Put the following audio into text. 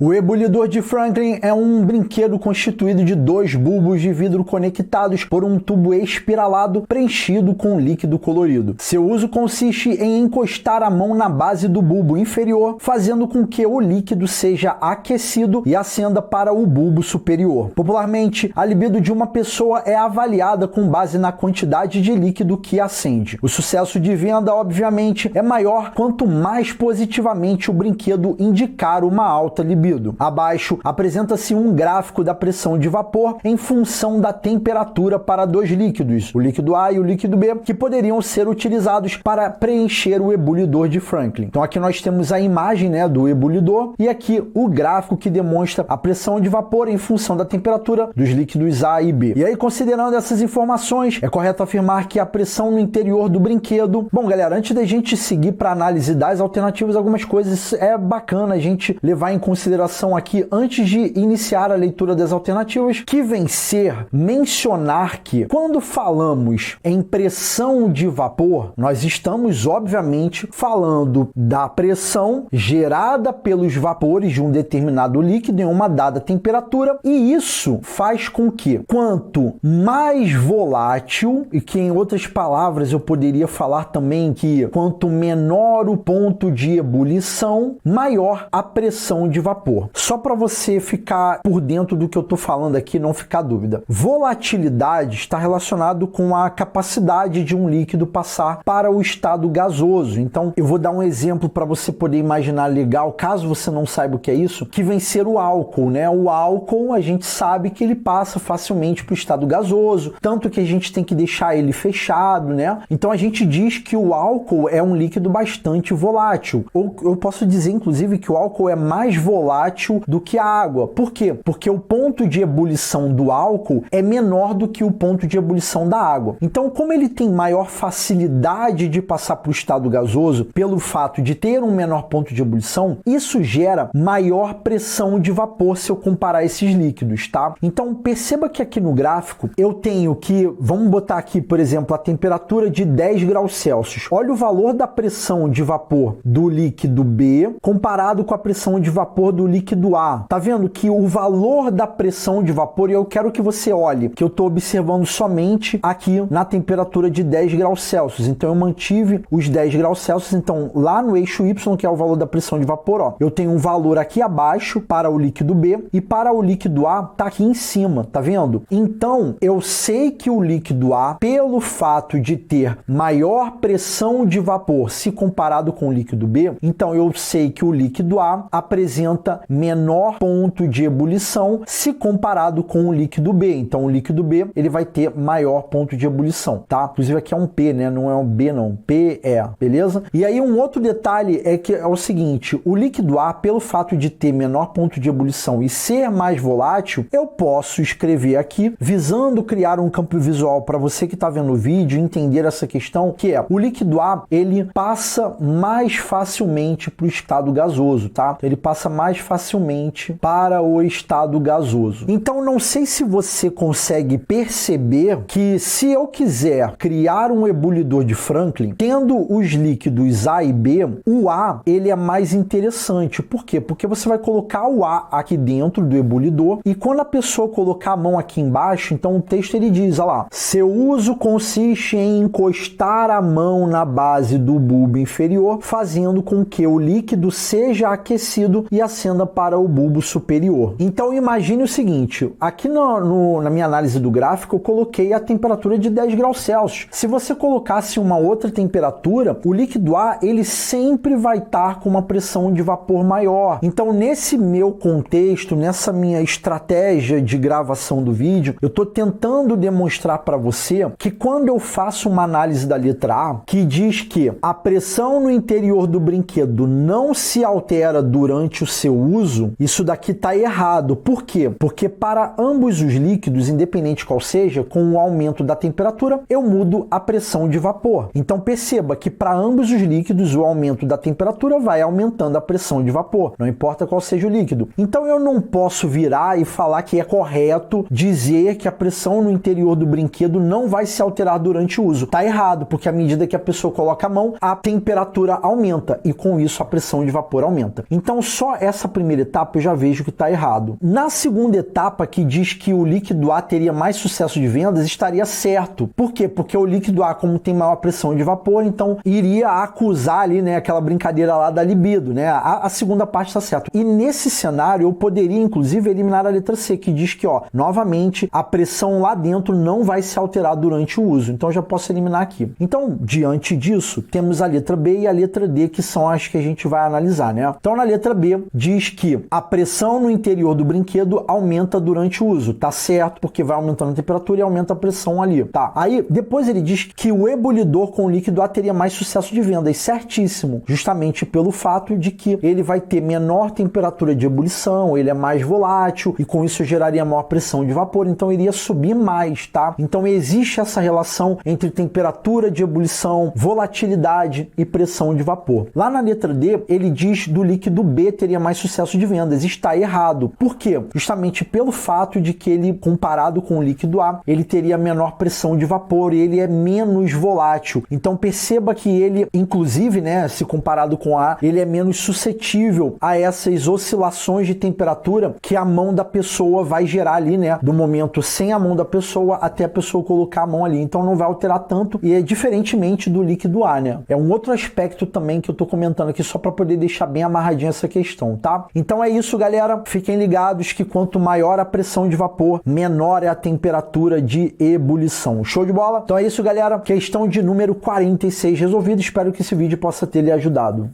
O ebulidor de Franklin é um brinquedo constituído de 2 bulbos de vidro conectados por um tubo espiralado preenchido com líquido colorido. Seu uso consiste em encostar a mão na base do bulbo inferior, fazendo com que o líquido seja aquecido e acenda para o bulbo superior. Popularmente, a libido de uma pessoa é avaliada com base na quantidade de líquido que acende. O sucesso de venda, obviamente, é maior quanto mais positivamente o brinquedo indicar uma alta libido. Abaixo, apresenta-se um gráfico da pressão de vapor em função da temperatura para 2 líquidos, o líquido A e o líquido B, que poderiam ser utilizados para preencher o ebulidor de Franklin. Então aqui nós temos a imagem, né, do ebulidor e aqui o gráfico que demonstra a pressão de vapor em função da temperatura dos líquidos A e B. E aí, considerando essas informações, é correto afirmar que a pressão no interior do brinquedo... Bom, galera, antes da gente seguir para a análise das alternativas, algumas coisas é bacana a gente levar em consideração aqui antes de iniciar a leitura das alternativas, que vem ser mencionar que quando falamos em pressão de vapor, nós estamos, obviamente, falando da pressão gerada pelos vapores de um determinado líquido em uma dada temperatura, e isso faz com que quanto mais volátil, e que em outras palavras eu poderia falar também que quanto menor o ponto de ebulição, maior a pressão de vapor. Só para você ficar por dentro do que eu estou falando aqui, não ficar dúvida. Volatilidade está relacionado com a capacidade de um líquido passar para o estado gasoso. Então, eu vou dar um exemplo para você poder imaginar legal, caso você não saiba o que é isso, que vem ser o álcool, né? O álcool, a gente sabe que ele passa facilmente para o estado gasoso, tanto que a gente tem que deixar ele fechado, né? Então, a gente diz que o álcool é um líquido bastante volátil. Ou eu posso dizer, inclusive, que o álcool é mais volátil do que a água. Por quê? Porque o ponto de ebulição do álcool é menor do que o ponto de ebulição da água. Então, como ele tem maior facilidade de passar para o estado gasoso, pelo fato de ter um menor ponto de ebulição, isso gera maior pressão de vapor se eu comparar esses líquidos, tá? Então, perceba que aqui no gráfico eu tenho que, vamos botar aqui, por exemplo, a temperatura de 10 graus Celsius. Olha o valor da pressão de vapor do líquido B comparado com a pressão de vapor do líquido A. Tá vendo que o valor da pressão de vapor, e eu quero que você olhe, que eu estou observando somente aqui na temperatura de 10 graus Celsius. Então, eu mantive os 10 graus Celsius. Então, lá no eixo Y, que é o valor da pressão de vapor, ó, eu tenho um valor aqui abaixo para o líquido B e para o líquido A tá aqui em cima, tá vendo? Então, eu sei que o líquido A, pelo fato de ter maior pressão de vapor se comparado com o líquido B, então eu sei que o líquido A apresenta menor ponto de ebulição se comparado com o líquido B. Então, o líquido B, ele vai ter maior ponto de ebulição, tá? Inclusive aqui é um P, né? Não é um B, não. PE, beleza? E aí, um outro detalhe é que é o seguinte, o líquido A, pelo fato de ter menor ponto de ebulição e ser mais volátil, eu posso escrever aqui, visando criar um campo visual para você que está vendo o vídeo entender essa questão, que é o líquido A, ele passa mais facilmente para o estado gasoso, tá? Ele passa mais facilmente para o estado gasoso. Então, não sei se você consegue perceber que se eu quiser criar um ebulidor de Franklin, tendo os líquidos A e B, o A, ele é mais interessante. Por quê? Porque você vai colocar o A aqui dentro do ebulidor e quando a pessoa colocar a mão aqui embaixo, então o texto ele diz, olha lá, seu uso consiste em encostar a mão na base do bulbo inferior, fazendo com que o líquido seja aquecido e acenda para o bulbo superior. Então imagine o seguinte, aqui na minha análise do gráfico eu coloquei a temperatura de 10 graus Celsius. Se você colocasse uma outra temperatura, o líquido A, ele sempre vai estar com uma pressão de vapor maior. Então, nesse meu contexto, nessa minha estratégia de gravação do vídeo, eu estou tentando demonstrar para você que quando eu faço uma análise da letra A, que diz que a pressão no interior do brinquedo não se altera durante o seu uso, isso daqui está errado. Por quê? Porque para ambos os líquidos, independente qual seja, com o aumento da temperatura, eu mudo a pressão de vapor. Então, perceba que para ambos os líquidos, o aumento da temperatura vai aumentando a pressão de vapor, não importa qual seja o líquido. Então, eu não posso virar e falar que é correto dizer que a pressão no interior do brinquedo não vai se alterar durante o uso. Tá errado, porque à medida que a pessoa coloca a mão, a temperatura aumenta e com isso a pressão de vapor aumenta. Então, só essa primeira etapa eu já vejo que está errado. Na segunda etapa, que diz que o líquido A teria mais sucesso de vendas, estaria certo. Por quê? Porque o líquido A, como tem maior pressão de vapor, então iria acusar ali, né, aquela brincadeira lá da libido, né? A segunda parte está certo. E nesse cenário eu poderia inclusive eliminar a letra C, que diz que, ó, novamente a pressão lá dentro não vai se alterar durante o uso. Então eu já posso eliminar aqui. Então, diante disso, temos a letra B e a letra D, que são as que a gente vai analisar, né? Então na letra B diz que a pressão no interior do brinquedo aumenta durante o uso. Tá certo, porque vai aumentando a temperatura e aumenta a pressão ali. Tá. Aí depois ele diz que o ebulidor com líquido A teria mais sucesso de vendas. Certíssimo. Justamente pelo fato de que ele vai ter menor temperatura de ebulição, ele é mais volátil e com isso geraria maior pressão de vapor, então iria subir mais, tá? Então existe essa relação entre temperatura de ebulição, volatilidade e pressão de vapor. Lá na letra D, ele diz do líquido B teria mais sucesso de vendas. Está errado. Por quê? Justamente pelo fato de que ele, comparado com o líquido A, ele teria menor pressão de vapor e ele é menos volátil. Então perceba que ele, inclusive, né, se comparado com A, ele é menos suscetível a essas oscilações de temperatura que a mão da pessoa vai gerar ali, né, do momento sem a mão da pessoa até a pessoa colocar a mão ali. Então não vai alterar tanto e é diferentemente do líquido A, né? É um outro aspecto também que eu tô comentando aqui só para poder deixar bem amarradinha essa questão, tá? Então é isso, galera. Fiquem ligados que quanto maior a pressão de vapor, menor é a temperatura de ebulição. Show de bola? Então é isso, galera. Questão de número 46 resolvida. Espero que esse vídeo possa ter lhe ajudado.